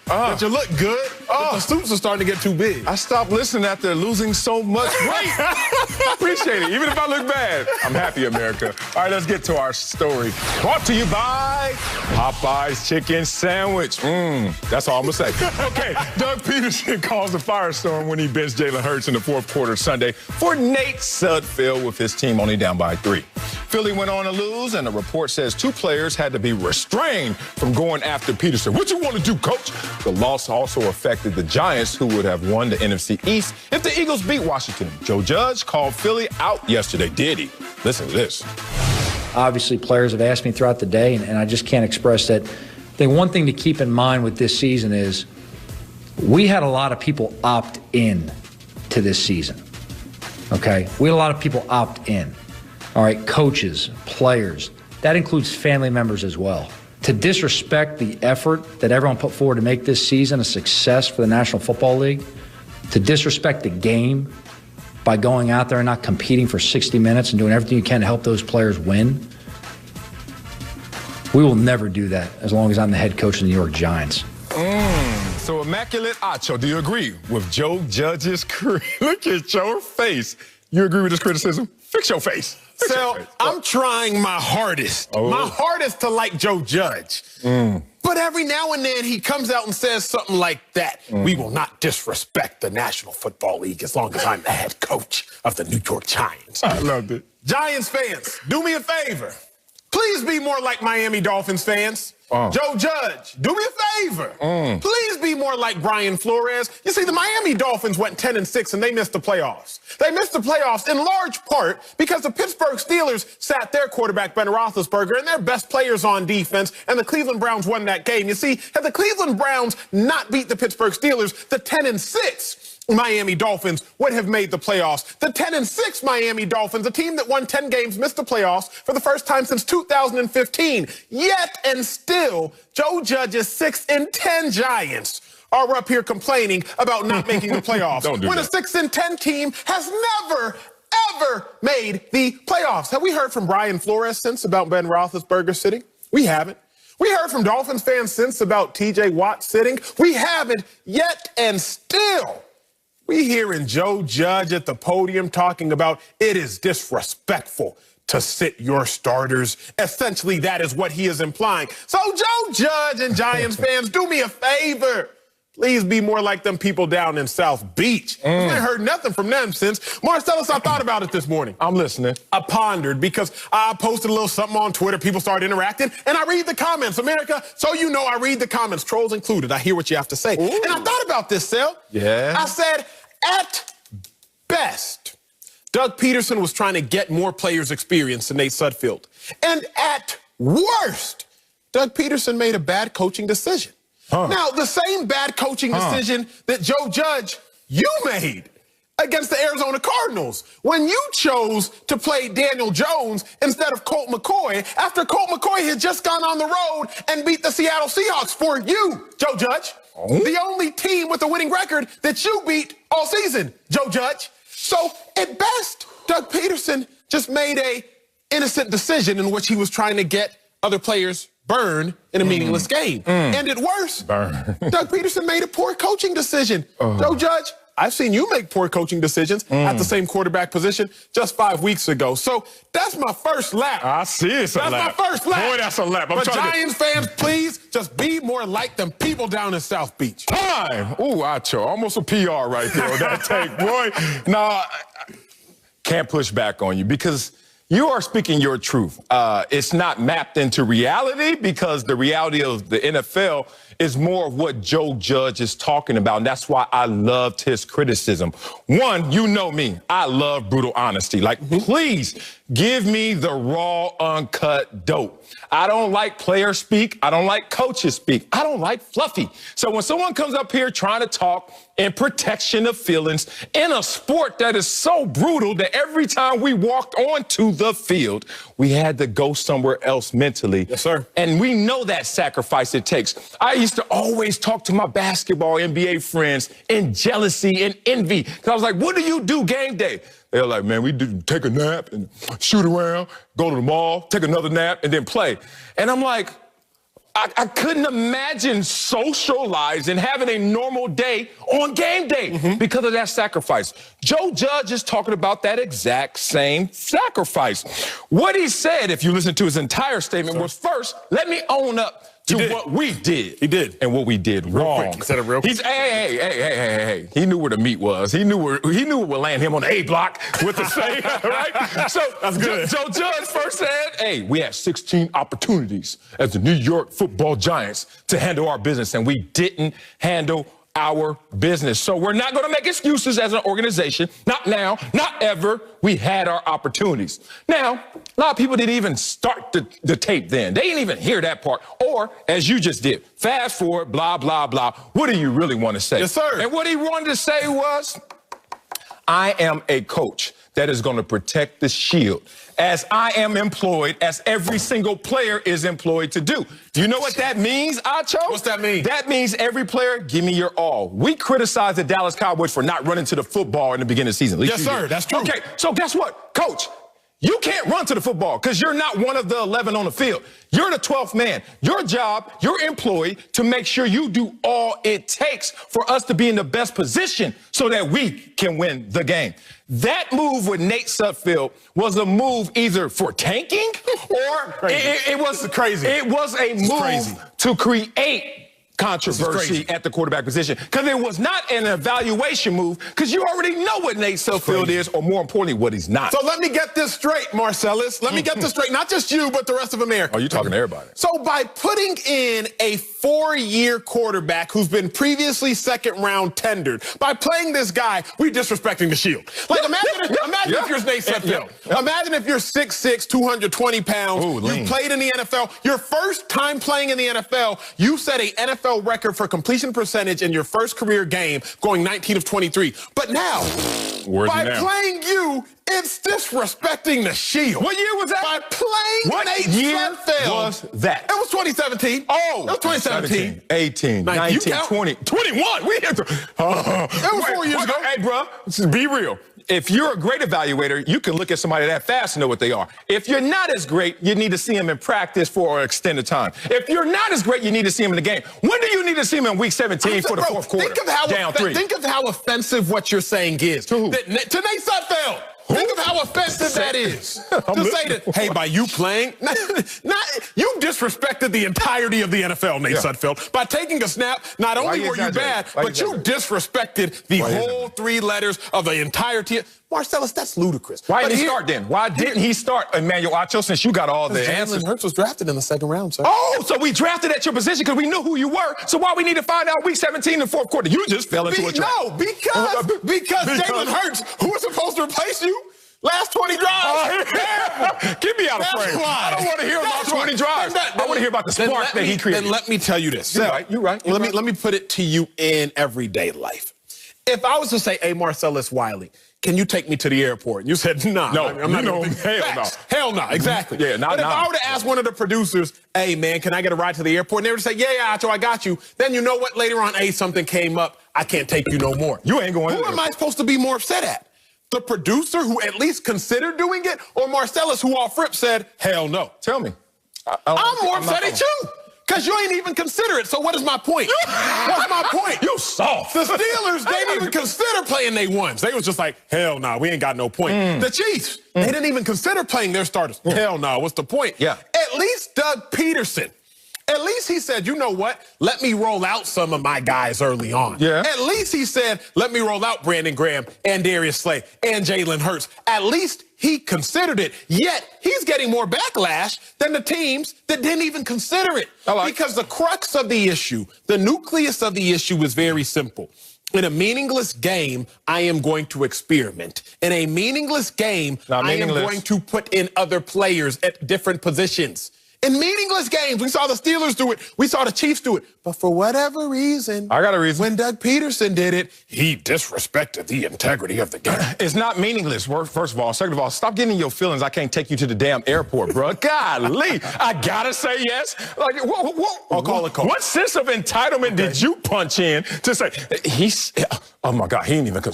that you look good, but the suits are starting to get too big. I stopped listening after losing so much weight. Appreciate it. Even if I look bad, I'm happy, America. All right, let's get to our story. Brought to you by Popeye's Chicken Sandwich. That's all I'm going to say. Okay, Doug Peterson caused a firestorm when he benched Jalen Hurts in the fourth quarter Sunday for Nate Sudfeld with his team only down by 3. Philly went on to lose, and the report says 2 players had to be restrained from going after Peterson. What you want to do, coach? The loss also affected the Giants, who would have won the NFC East if the Eagles beat Washington. Joe Judge called Philly out yesterday. Did he? Listen to this. Obviously, players have asked me throughout the day, and I just can't express that. I think one thing to keep in mind with this season is we had a lot of people opt in to this season. Okay? We had a lot of people opt in. All right, coaches, players, that includes family members as well. To disrespect the effort that everyone put forward to make this season a success for the National Football League, to disrespect the game by going out there and not competing for 60 minutes and doing everything you can to help those players win, we will never do that as long as I'm the head coach of the New York Giants. So, Immaculate Acho, do you agree with Joe Judge's Look at your face. You agree with this criticism? Fix your face. So I'm trying my hardest to like Joe Judge. But every now and then he comes out and says something like that. We will not disrespect the National Football League as long as I'm the head coach of the New York Giants. I loved it. Giants fans, do me a favor. Please be more like Miami Dolphins fans. Joe Judge, do me a favor. Please be more like Brian Flores. You see, the Miami Dolphins went 10-6 and they missed the playoffs. They missed the playoffs in large part because the Pittsburgh Steelers sat their quarterback, Ben Roethlisberger, and their best players on defense, and the Cleveland Browns won that game. You see, had the Cleveland Browns not beat the Pittsburgh Steelers, the 10-6 Miami Dolphins would have made the playoffs. The 10-6 Miami Dolphins, a team that won 10 games, missed the playoffs for the first time since 2015. Yet and still, Joe Judge's 6-10 Giants are up here complaining about not making the playoffs. When a 6-10 team has never, ever made the playoffs. Have we heard from Brian Flores since about Ben Roethlisberger sitting? We haven't. We heard from Dolphins fans since about TJ Watt sitting. We haven't. Yet and still, we hearing Joe Judge at the podium talking about it is disrespectful to sit your starters. Essentially, that is what he is implying. So Joe Judge and Giants fans, do me a favor. Please be more like them people down in South Beach. I haven't heard nothing from them since. Marcellus, I thought about it this morning. I'm listening. I pondered because I posted a little something on Twitter. People started interacting, and I read the comments. America, so you know I read the comments, trolls included. I hear what you have to say. And I thought about this, Sel. Yeah. I said, at best, Doug Peterson was trying to get more players' experience than Nate Sudfeld. And at worst, Doug Peterson made a bad coaching decision. Now, the same bad coaching decision that Joe Judge, you made against the Arizona Cardinals when you chose to play Daniel Jones instead of Colt McCoy after Colt McCoy had just gone on the road and beat the Seattle Seahawks for you, Joe Judge. The only team with a winning record that you beat all season, Joe Judge. So, at best, Doug Peterson just made a innocent decision in which he was trying to get other players burned in a meaningless game. And at worst, Doug Peterson made a poor coaching decision. Joe Judge, I've seen you make poor coaching decisions at the same quarterback position just 5 weeks ago. So that's my first lap. I see it's a lap. That's my first lap. Boy, that's a lap. But Giants fans, please just be more like them people down in South Beach. Time. Ooh, Acho. Almost a PR right there on that take, boy. Nah, can't push back on you because you are speaking your truth. It's not mapped into reality because the reality of the NFL is more of what Joe Judge is talking about, and that's why I loved his criticism. One, you know me. I love brutal honesty. Like, please give me the raw, uncut dope. I don't like player speak. I don't like coaches speak. I don't like fluffy. So when someone comes up here trying to talk in protection of feelings in a sport that is so brutal that every time we walked onto the field, we had to go somewhere else mentally. Yes, sir. And we know that sacrifice it takes. I used to always talk to my basketball NBA friends in jealousy and envy. Because I was like, what do you do game day? They're like, man, we do take a nap and shoot around, go to the mall, take another nap, and then play. And I'm like, I couldn't imagine socializing, having a normal day on game day because of that sacrifice. Joe Judge is talking about that exact same sacrifice. What he said, if you listen to his entire statement, was first, let me own up to what we did. He did. And what we did wrong. Quick. Said it real quick. He's, hey. He knew where the meat was. He knew what would land him on the A block with the same, right? So that's good. Joe Judge first said, hey, we had 16 opportunities as the New York Football Giants to handle our business, and we didn't handle our business. So we're not going to make excuses as an organization. Not now, not ever. We had our opportunities. Now, a lot of people didn't even start the tape then. They didn't even hear that part. Or, as you just did, fast forward, blah, blah, blah. What do you really want to say? Yes, sir. And what he wanted to say was, I am a coach that is going to protect the shield, as I am employed, as every single player is employed to do. Do you know what that means, Acho? What's that mean? That means every player, give me your all. We criticize the Dallas Cowboys for not running to the football in the beginning of the season. Yes, sir, that's true. Okay, so guess what, Coach? You can't run to the football because you're not one of the 11 on the field. You're the 12th man. Your job, you're employed to make sure you do all it takes for us to be in the best position so that we can win the game. That move with Nate Sudfeld was a move either for tanking or it was crazy. It was a move to create controversy at the quarterback position, because it was not an evaluation move, because you already know what Nate Sudfeld is, or more importantly, what he's not. So let me get this straight, Marcellus. Let me get this straight. Not just you, but the rest of America. Oh, you're talking to everybody. So by putting in a 4-year quarterback who's been previously second-round tendered, by playing this guy, we're disrespecting the shield. Like, imagine if you're Nate Sudfeld. Imagine if you're 6'6", 220 pounds. Ooh, you played in the NFL. Your first time playing in the NFL, you set a NFL record for completion percentage in your first career game, going 19 of 23. But now, by playing you, it's disrespecting the shield. What year was that? By playing Nate Sudfeld. Was that? It was 2017. Oh, it was 2017. 18, 19, 20, 21. We hit that was 4 years ago. Hey, bro, be real. If you're a great evaluator, you can look at somebody that fast and know what they are. If you're not as great, you need to see them in practice for an extended time. If you're not as great, you need to see them in the game. When do you need to see them in week 17 for the fourth quarter? Think of how offensive what you're saying is. To Nate Sudfeld. Think of how offensive that is. To say that, hey, by you playing, you disrespected the entirety of the NFL, Nate Sudfeld. By taking a snap, not only were you bad, but you disrespected the whole 3 letters of the entirety. Marcellus, that's ludicrous. Why didn't he start then? Why didn't he start, Emmanuel Acho, since you got all the answers? Jalen Hurts was drafted in the 2nd round, sir. Oh, so we drafted at your position because we knew who you were. So why we need to find out week 17 in the fourth quarter? You just fell into a trap. No, because Jalen Hurts, who was supposed to replace you, last 20 drives. Get me out of frame. I don't want to hear about 20 drives. I want to hear about the spark that he created. Then let me tell you this. You're right. Let me put it to you in everyday life. If I was to say, hey, Marcellus Wiley, can you take me to the airport? And you said, nah. No, I'm not going to hell no. Hell no, exactly. Yeah, but if I were to ask one of the producers, hey, man, can I get a ride to the airport? And they were to say, yeah, Acho, I got you. Then you know what? Later on, something came up. I can't take you no more. You ain't going. Who am I supposed to be more upset at? The producer who at least considered doing it, or Marcellus who off rip said, hell no? Tell me. I'm more upset at you. Because you ain't even consider it. So what is my point? What's my point? You soft. The Steelers, they didn't even consider playing their ones. They was just like, hell no, we ain't got no point. The Chiefs, they didn't even consider playing their starters. Hell no, what's the point? Yeah. At least Doug Peterson, at least he said, you know what? Let me roll out some of my guys early on. Yeah. At least he said, let me roll out Brandon Graham and Darius Slay and Jalen Hurts. At least he considered it. Yet he's getting more backlash than the teams that didn't even consider it. Because the crux of the issue, the nucleus of the issue is very simple. In a meaningless game, I am going to experiment. In a meaningless game, I am going to put in other players at different positions. In meaningless games, we saw the Steelers do it. We saw the Chiefs do it. But for whatever reason, I got a reason. When Doug Peterson did it, he disrespected the integrity of the game. It's not meaningless, first of all. Second of all, stop getting in your feelings. I can't take you to the damn airport, bro. Golly, I gotta say yes. Like, I'll call it call. What sense of entitlement did you punch in to say, oh my God, he didn't even consider